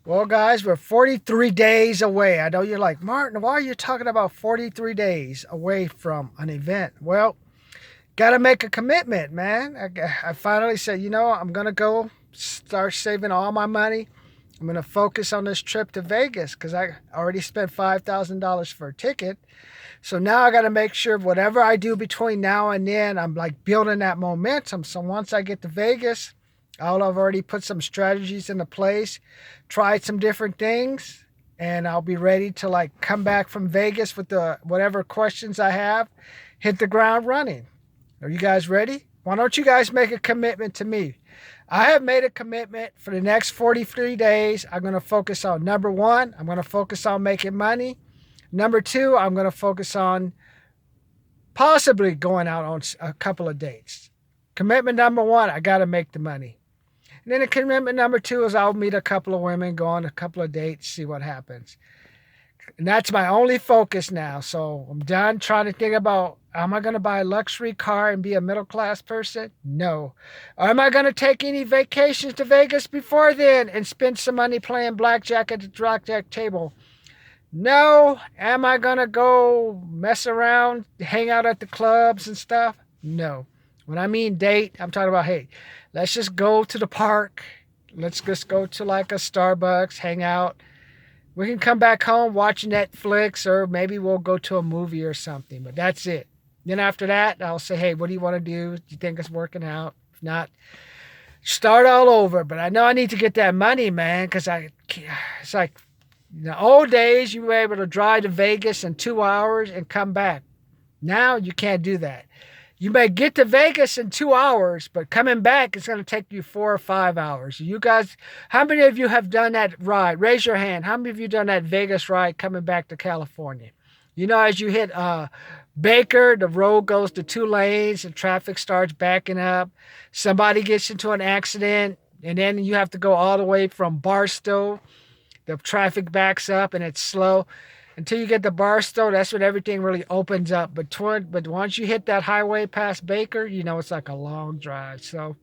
Well, guys, we're 43 days away. I know you're like, Martin, why are you talking about 43 days away from an event? Well, got to make a commitment, man. I finally said, I'm going to go start saving all my money. I'm going to focus on this trip to Vegas because I already spent $5,000 for a ticket. So now I got to make sure whatever I do between now and then, I'm like building that momentum. So once I get to Vegas, I've already put some strategies into place, tried some different things, and I'll be ready to like come back from Vegas with the whatever questions I have, hit the ground running. Are you guys ready? Why don't you guys make a commitment to me? I have made a commitment for the next 43 days. I'm going to focus on number one, I'm going to focus on making money. Number two, I'm going to focus on possibly going out on a couple of dates. Commitment number one, I got to make the money. And then the commitment number two is I'll meet a couple of women, go on a couple of dates, see what happens. And that's my only focus now. So I'm done trying to think about, am I going to buy a luxury car and be a middle class person? No. Or am I going to take any vacations to Vegas before then and spend some money playing blackjack at the blackjack table? No. Am I going to go mess around, hang out at the clubs and stuff? No. When I mean date, I'm talking about, hey, let's just go to the park. Let's just go to like a Starbucks, hang out. We can come back home, watch Netflix, or maybe we'll go to a movie or something. But that's it. Then after that, I'll say, hey, what do you want to do? Do you think it's working out? If not, start all over. But I know I need to get that money, man, because it's like in the old days, you were able to drive to Vegas in 2 hours and come back. Now you can't do that. You may get to Vegas in 2 hours, but coming back, it's going to take you 4 or 5 hours. You guys, how many of you have done that ride? Raise your hand. How many of you done that Vegas ride coming back to California? You know, as you hit Baker, the road goes to 2 lanes and traffic starts backing up. Somebody gets into an accident, and then you have to go all the way from Barstow. The traffic backs up and it's slow. Until you get to Barstow, that's when everything really opens up. But once you hit that highway past Baker, you know it's like a long drive. So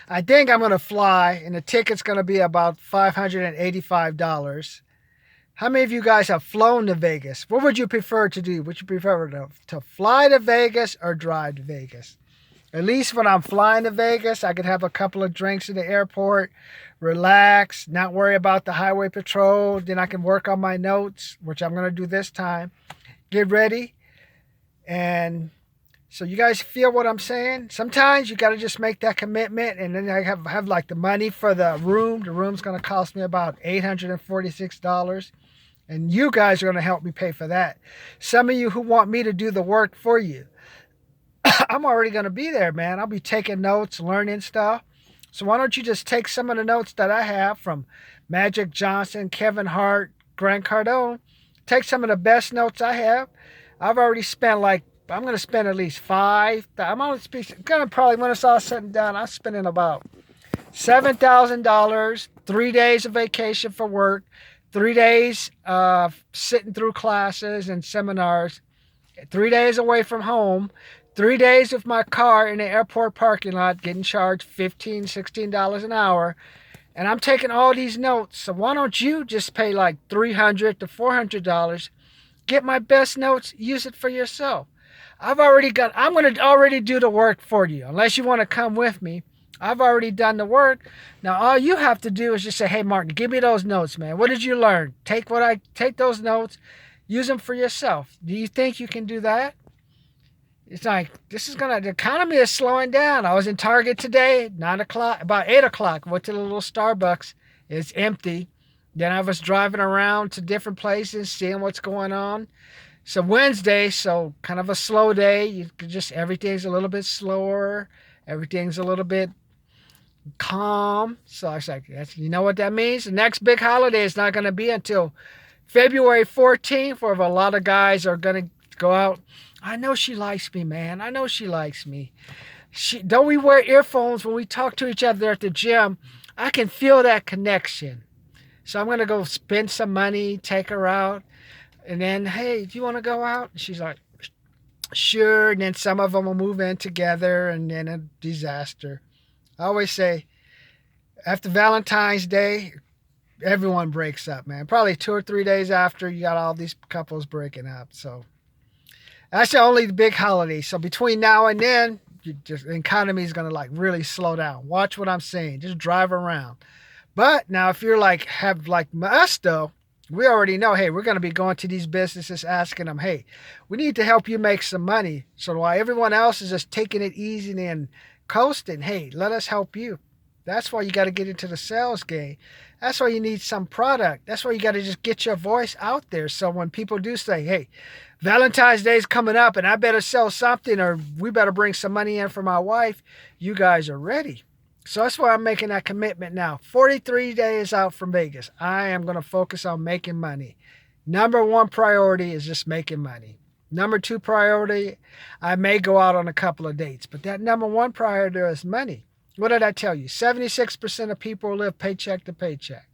I think I'm going to fly, and the ticket's going to be about $585. How many of you guys have flown to Vegas? What would you prefer to do? Would you prefer to fly to Vegas or drive to Vegas? At least when I'm flying to Vegas, I could have a couple of drinks in the airport, relax, not worry about the highway patrol. Then I can work on my notes, which I'm going to do this time. Get ready. And so you guys feel what I'm saying? Sometimes you got to just make that commitment. And then I have like the money for the room. The room's going to cost me about $846. And you guys are going to help me pay for that. Some of you who want me to do the work for you, I'm already going to be there, man. I'll be taking notes, learning stuff. So why don't you just take some of the notes that I have from Magic Johnson, Kevin Hart, Grant Cardone. Take some of the best notes I have. I've already spent I'm going to spend at least I'm going to probably, when it's all said and done, I'm spending about $7,000, 3 days of vacation for work, 3 days sitting through classes and seminars, 3 days away from home, 3 days with my car in the airport parking lot getting charged $15, $16 an hour. And I'm taking all these notes. So why don't you just pay like $300 to $400, get my best notes, use it for yourself. I'm going to already do the work for you. Unless you want to come with me, I've already done the work. Now all you have to do is just say, hey Martin, give me those notes, man. What did you learn? Take those notes, use them for yourself. Do you think you can do that? It's like, the economy is slowing down. I was in Target today, 9 o'clock, about 8 o'clock. Went to the little Starbucks. It's empty. Then I was driving around to different places, seeing what's going on. So Wednesday, so kind of a slow day. Everything's a little bit slower. Everything's a little bit calm. So I was like, you know what that means? The next big holiday is not going to be until February 14th, where a lot of guys are going to go out. I know she likes me, man. I know she likes me. Don't we wear earphones when we talk to each other at the gym? I can feel that connection. So I'm going to go spend some money, take her out. And then, hey, do you want to go out? She's like, sure. And then some of them will move in together, and then a disaster. I always say, after Valentine's Day, everyone breaks up, man. Probably 2 or 3 days after, you got all these couples breaking up. So that's the only big holiday. So between now and then, the economy is gonna like really slow down. Watch what I'm saying. Just drive around. But now, if you're like have like us though, we already know. Hey, we're gonna be going to these businesses asking them, hey, we need to help you make some money. So while everyone else is just taking it easy and coasting, hey, let us help you. That's why you got to get into the sales game. That's why you need some product. That's why you got to just get your voice out there. So when people do say, hey, Valentine's Day is coming up and I better sell something or we better bring some money in for my wife, you guys are ready. So that's why I'm making that commitment now. 43 days out from Vegas. I am going to focus on making money. Number one priority is just making money. Number two priority, I may go out on a couple of dates, but that number one priority is money. What did I tell you? 76% of people live paycheck to paycheck.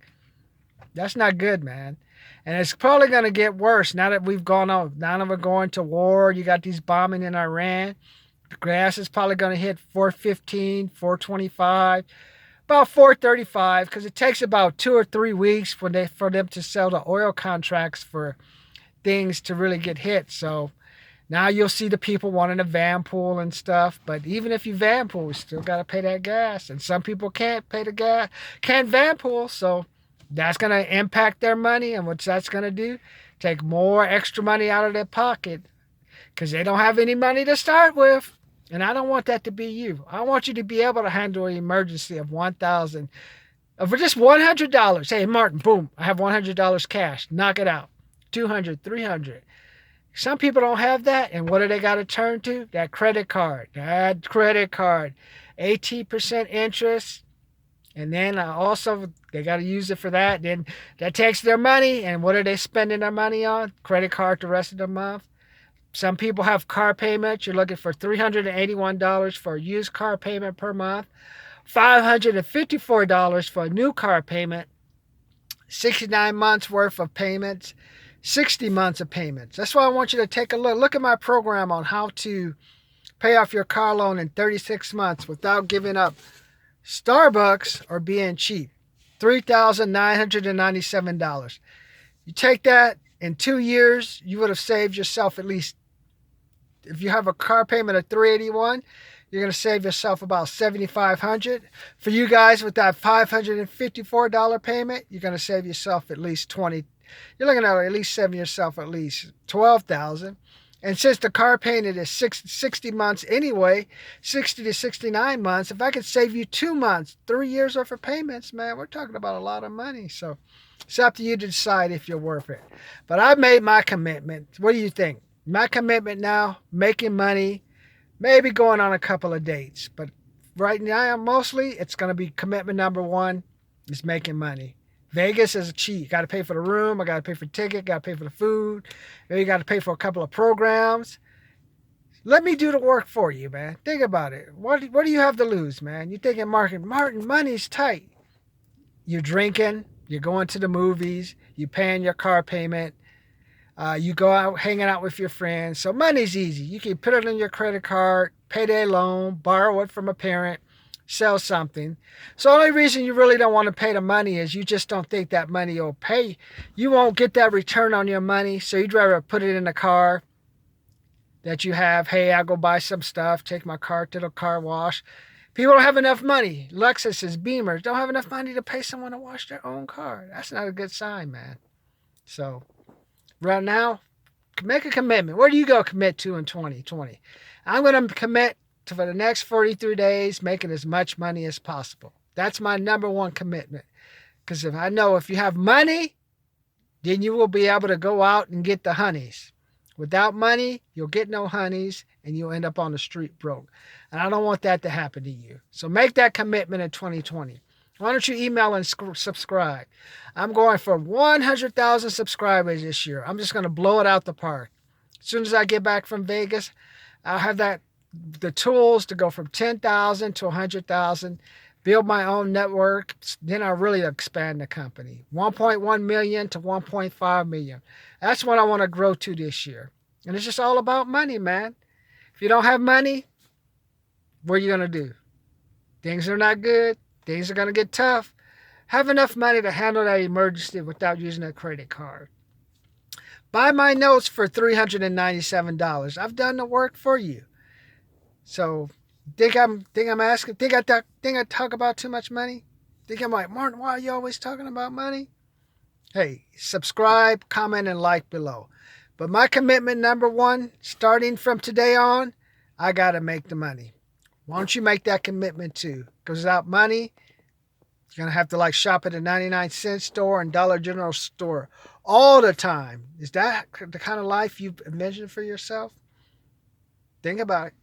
That's not good, man. And it's probably going to get worse now that we've gone on. Now that we're going to war. You got these bombing in Iran. The gas is probably going to hit 415, 425, about 435, because it takes about 2 or 3 weeks for them to sell the oil contracts for things to really get hit. So now you'll see the people wanting a van pool and stuff. But even if you van pool, you still got to pay that gas. And some people can't pay the gas, can't van pool. So that's going to impact their money. And what that's going to do, take more extra money out of their pocket because they don't have any money to start with. And I don't want that to be you. I want you to be able to handle an emergency of $1,000, for just $100. Hey, Martin, boom, I have $100 cash. Knock it out. 200, 300. Some people don't have that, and what do they got to turn to? That credit card. That credit card. 18% interest, and then also they got to use it for that. Then that takes their money, and what are they spending their money on? Credit card the rest of the month. Some people have car payments. You're looking for $381 for a used car payment per month, $554 for a new car payment, 69 months worth of payments, 60 months of payments. That's why I want you to take a look. Look at my program on how to pay off your car loan in 36 months without giving up Starbucks or being cheap. $3,997. You take that in 2 years, you would have saved yourself at least, if you have a car payment of $381, you're going to save yourself about $7,500. For you guys with that $554 payment, you're going to save yourself at least $20,000. You're looking at least saving yourself at least $12,000. And since the car payment is 60 months anyway, 60 to 69 months, if I could save you 2 months, 3 years worth of payments, man, we're talking about a lot of money. So it's up to you to decide if you're worth it. But I've made my commitment. What do you think? My commitment now, making money, maybe going on a couple of dates. But right now, mostly, it's going to be commitment number one is making money. Vegas is a cheat. You got to pay for the room. I got to pay for the ticket. Got to pay for the food. Maybe you got to pay for a couple of programs. Let me do the work for you, man. Think about it. What do you have to lose, man? You're thinking, Martin, money's tight. You're drinking. You're going to the movies. You're paying your car payment. You go out hanging out with your friends. So money's easy. You can put it on your credit card, payday loan, borrow it from a parent, sell something. So the only reason you really don't want to pay the money is you just don't think that money will pay. You won't get that return on your money. So you'd rather put it in the car that you have. Hey, I'll go buy some stuff, take my car to the car wash. People don't have enough money. Lexuses, Beamers don't have enough money to pay someone to wash their own car. That's not a good sign, man. So right now, make a commitment. Where do you go commit to in 2020? I'm going to commit to, for the next 43 days, making as much money as possible. That's my number one commitment. Because if I know if you have money, then you will be able to go out and get the honeys. Without money, you'll get no honeys and you'll end up on the street broke. And I don't want that to happen to you. So make that commitment in 2020. Why don't you email and subscribe? I'm going for 100,000 subscribers this year. I'm just going to blow it out the park. As soon as I get back from Vegas, I'll have the tools to go from 10,000 to 100,000, build my own network. Then I'll really expand the company. 1.1 million to 1.5 million. That's what I want to grow to this year. And it's just all about money, man. If you don't have money, what are you going to do? Things are not good. Things are going to get tough. Have enough money to handle that emergency without using a credit card. Buy my notes for $397. I've done the work for you. So think I'm asking think I talk about too much money? Think I'm like, Martin, why are you always talking about money? Hey, subscribe, comment, and like below. But my commitment number one, starting from today on, I gotta make the money. Why don't you make that commitment too? Because without money, you're gonna have to like shop at a 99-cent store and Dollar General store all the time. Is that the kind of life you envision for yourself? Think about it.